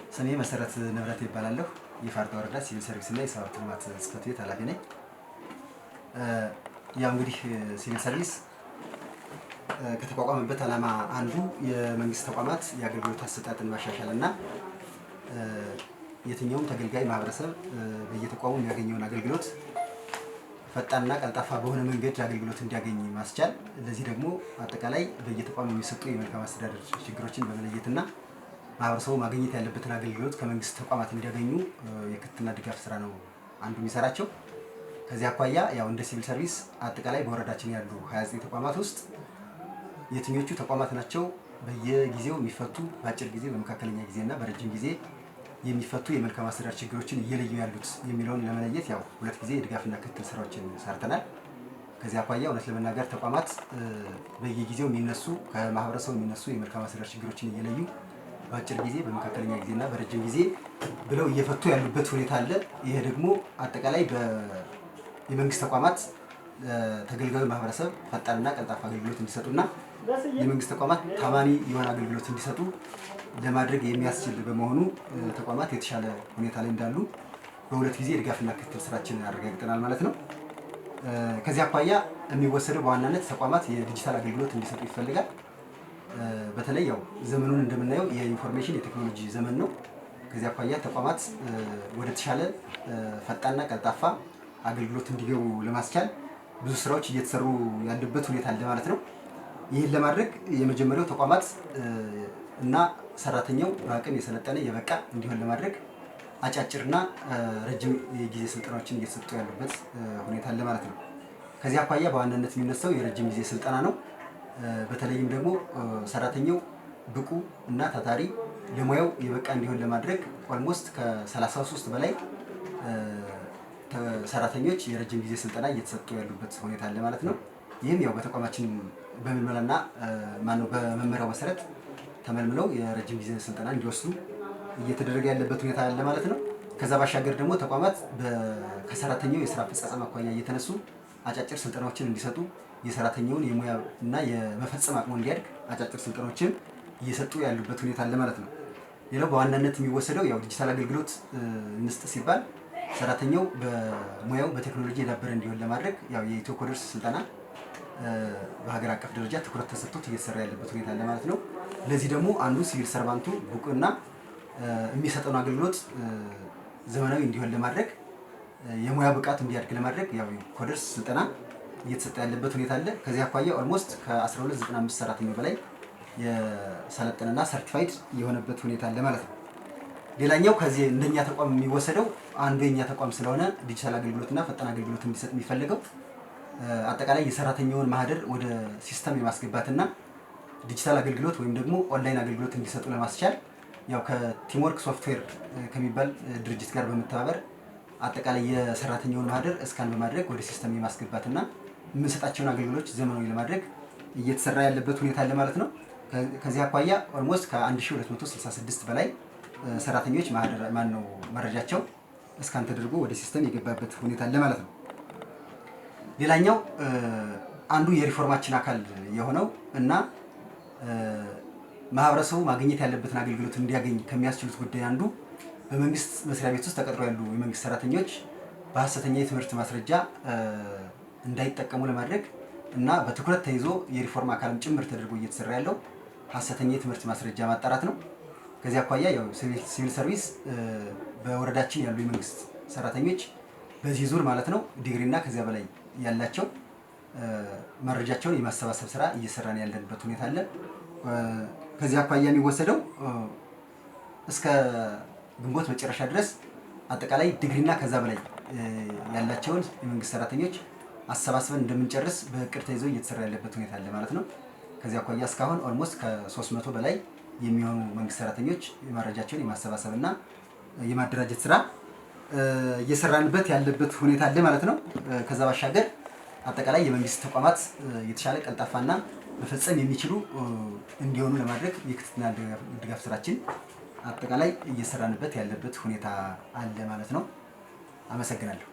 ስሜ መሰረት ንብረት ይባላለሁ። የፋርጣ ወረዳ ሲቪል ሰርቪስ እና የሰብአዊ ልማት ጽሕፈት ቤት ኃላፊ ነኝ። ያው እንግዲህ ሲቪል ሰርቪስ ከተቋቋመበት ዓላማ አንዱ የመንግስት ተቋማት የአገልግሎት አሰጣጥን ማሻሻል እና የትኛውም ተገልጋይ ማህበረሰብ በየተቋሙ የሚያገኘውን አገልግሎት ፈጣንና ቀልጣፋ በሆነ መንገድ አገልግሎት እንዲያገኝ ማስቻል፣ ለዚህ ደግሞ አጠቃላይ በየተቋሙ የሚሰጡ የመልካም አስተዳደር ችግሮችን በመለየትና ማህበረሰቡ ማግኘት ያለበትን አገልግሎት ከመንግስት ተቋማት እንዲያገኙ የክትትልና ድጋፍ ስራ ነው አንዱ የሚሰራቸው። ከዚህ አኳያ ያው እንደ ሲቪል ሰርቪስ አጠቃላይ በወረዳችን ያሉ 29 ተቋማት ውስጥ የትኞቹ ተቋማት ናቸው በየጊዜው የሚፈቱ በአጭር ጊዜ፣ በመካከለኛ ጊዜና በረጅም ጊዜ የሚፈቱ የመልካም አስተዳደር ችግሮችን እየለዩ ያሉት የሚለውን ለመለየት ያው 2 ጊዜ የድጋፍና ክትትል ስራዎችን ሰርተናል። ከዚህ አኳያ እውነት ለመናገር ተቋማት በየጊዜው የሚነሱ ከማህበረሰቡ የሚነሱ የመልካም አስተዳደር ችግሮችን እየለዩ በአጭር ጊዜ፣ በመካከለኛ ጊዜና በረጅም ጊዜ ብለው እየፈቱ ያሉበት ሁኔታ አለ። ይሄ ደግሞ አጠቃላይ የመንግስት ተቋማት ተገልጋዩ ማህበረሰብ ፈጣንና ቀልጣፋ አገልግሎት እንዲሰጡና የመንግስት ተቋማት ታማኒ የሆነ አገልግሎት እንዲሰጡ ለማድረግ የሚያስችል በመሆኑ ተቋማት የተሻለ ሁኔታ ላይ እንዳሉ በ2 ጊዜ የድጋፍና ክትትል ስራችንን አረጋግጠናል ማለት ነው። ከዚህ አኳያ የሚወሰደው በዋናነት ተቋማት የዲጂታል አገልግሎት እንዲሰጡ ይፈልጋል። በተለይ ያው ዘመኑን እንደምናየው የኢንፎርሜሽን የቴክኖሎጂ ዘመን ነው። ከዚህ አኳያ ተቋማት ወደ ተሻለ ፈጣንና ቀልጣፋ አገልግሎት እንዲገቡ ለማስቻል ብዙ ስራዎች እየተሰሩ ያሉበት ሁኔታ አለ ማለት ነው። ይህን ለማድረግ የመጀመሪያው ተቋማት እና ሰራተኛው በአቅም የሰለጠነ የበቃ እንዲሆን ለማድረግ አጫጭርና ረጅም የጊዜ ስልጠናዎችን እየተሰጡ ያሉበት ሁኔታ አለ ማለት ነው። ከዚህ አኳያ በዋናነት የሚነሳው የረጅም ጊዜ ስልጠና ነው። በተለይም ደግሞ ሰራተኛው ብቁ እና ታታሪ ለሙያው የበቃ እንዲሆን ለማድረግ ኦልሞስት ከ33 በላይ ሰራተኞች የረጅም ጊዜ ስልጠና እየተሰጡ ያሉበት ሁኔታ አለ ማለት ነው። ይህም ያው በተቋማችን በመመሪያና በመመሪያው መሰረት ተመልምለው የረጅም ጊዜ ስልጠና እንዲወስዱ እየተደረገ ያለበት ሁኔታ አለ ማለት ነው። ከዛ ባሻገር ደግሞ ተቋማት ከሰራተኛው የስራ አፈጻጸም አኳያ እየተነሱ አጫጭር ስልጠናዎችን እንዲሰጡ የሰራተኛውን የሙያ እና የመፈጸም አቅሙ እንዲያድግ አጫጭር ስልጠናዎችን እየሰጡ ያሉበት ሁኔታ አለ ማለት ነው። ሌላው በዋናነት የሚወሰደው ያው ዲጂታል አገልግሎት እንስጥ ሲባል ሰራተኛው በሙያው በቴክኖሎጂ የዳበረ እንዲሆን ለማድረግ ያው የኢትዮ ኮደርስ ስልጠና በሀገር አቀፍ ደረጃ ትኩረት ተሰጥቶት እየተሰራ ያለበት ሁኔታ አለ ማለት ነው። ለዚህ ደግሞ አንዱ ሲቪል ሰርቫንቱ ብቁና የሚሰጠውን አገልግሎት ዘመናዊ እንዲሆን ለማድረግ የሙያ ብቃት እንዲያድግ ለማድረግ ያው ኮደርስ ስልጠና እየተሰጠ ያለበት ሁኔታ አለ። ከዚህ አኳያ ኦልሞስት ከ1295 ሰራተኞች በላይ የሰለጠነና ሰርቲፋይድ የሆነበት ሁኔታ አለ ማለት ነው። ሌላኛው ከዚህ እንደኛ ተቋም የሚወሰደው አንዱ የኛ ተቋም ስለሆነ ዲጂታል አገልግሎትና ፈጣን አገልግሎት እንዲሰጥ የሚፈልገው አጠቃላይ የሰራተኛውን ማህደር ወደ ሲስተም የማስገባትና ዲጂታል አገልግሎት ወይም ደግሞ ኦንላይን አገልግሎት እንዲሰጡ ለማስቻል ያው ከቲምወርክ ሶፍትዌር ከሚባል ድርጅት ጋር በመተባበር አጠቃላይ የሰራተኛውን ማህደር እስካን በማድረግ ወደ ሲስተም የማስገባትና የምንሰጣቸውን አገልግሎቶች ዘመናዊ ለማድረግ እየተሰራ ያለበት ሁኔታ አለ ማለት ነው። ከዚህ አኳያ ኦልሞስት ከ1266 በላይ ሰራተኞች መረጃቸው እስካን ተደርጎ ወደ ሲስተም የገባበት ሁኔታ አለ ማለት ነው። ሌላኛው አንዱ የሪፎርማችን አካል የሆነው እና ማህበረሰቡ ማግኘት ያለበትን አገልግሎት እንዲያገኝ ከሚያስችሉት ጉዳይ አንዱ በመንግስት መስሪያ ቤት ውስጥ ተቀጥሮ ያሉ የመንግስት ሰራተኞች በሐሰተኛ የትምህርት ማስረጃ እንዳይጠቀሙ ለማድረግ እና በትኩረት ተይዞ የሪፎርም አካልም ጭምር ተደርጎ እየተሰራ ያለው ሐሰተኛ የትምህርት ማስረጃ ማጣራት ነው። ከዚህ አኳያ ያው ሲቪል ሰርቪስ በወረዳችን ያሉ የመንግስት ሰራተኞች በዚህ ዙር ማለት ነው ዲግሪና ከዚያ በላይ ያላቸው መረጃቸውን የማሰባሰብ ስራ እየሰራን ያለንበት ሁኔታ አለ። ከዚህ አኳያ የሚወሰደው እስከ ግንቦት መጨረሻ ድረስ አጠቃላይ ዲግሪና ከዛ በላይ ያላቸውን የመንግስት ሰራተኞች አሰባስበን እንደምንጨርስ በእቅድ ተይዞ እየተሰራ ያለበት ሁኔታ አለ ማለት ነው። ከዚህ አኳያ እስካሁን ኦልሞስት ከ300 በላይ የሚሆኑ መንግስት ሰራተኞች መረጃቸውን የማሰባሰብና የማደራጀት ስራ እየሰራንበት ያለበት ሁኔታ አለ ማለት ነው። ከዛ ባሻገር አጠቃላይ የመንግስት ተቋማት የተሻለ ቀልጣፋና መፈጸም የሚችሉ እንዲሆኑ ለማድረግ የክትትልና ድጋፍ ስራችን አጠቃላይ እየሰራንበት ያለበት ሁኔታ አለ ማለት ነው። አመሰግናለሁ።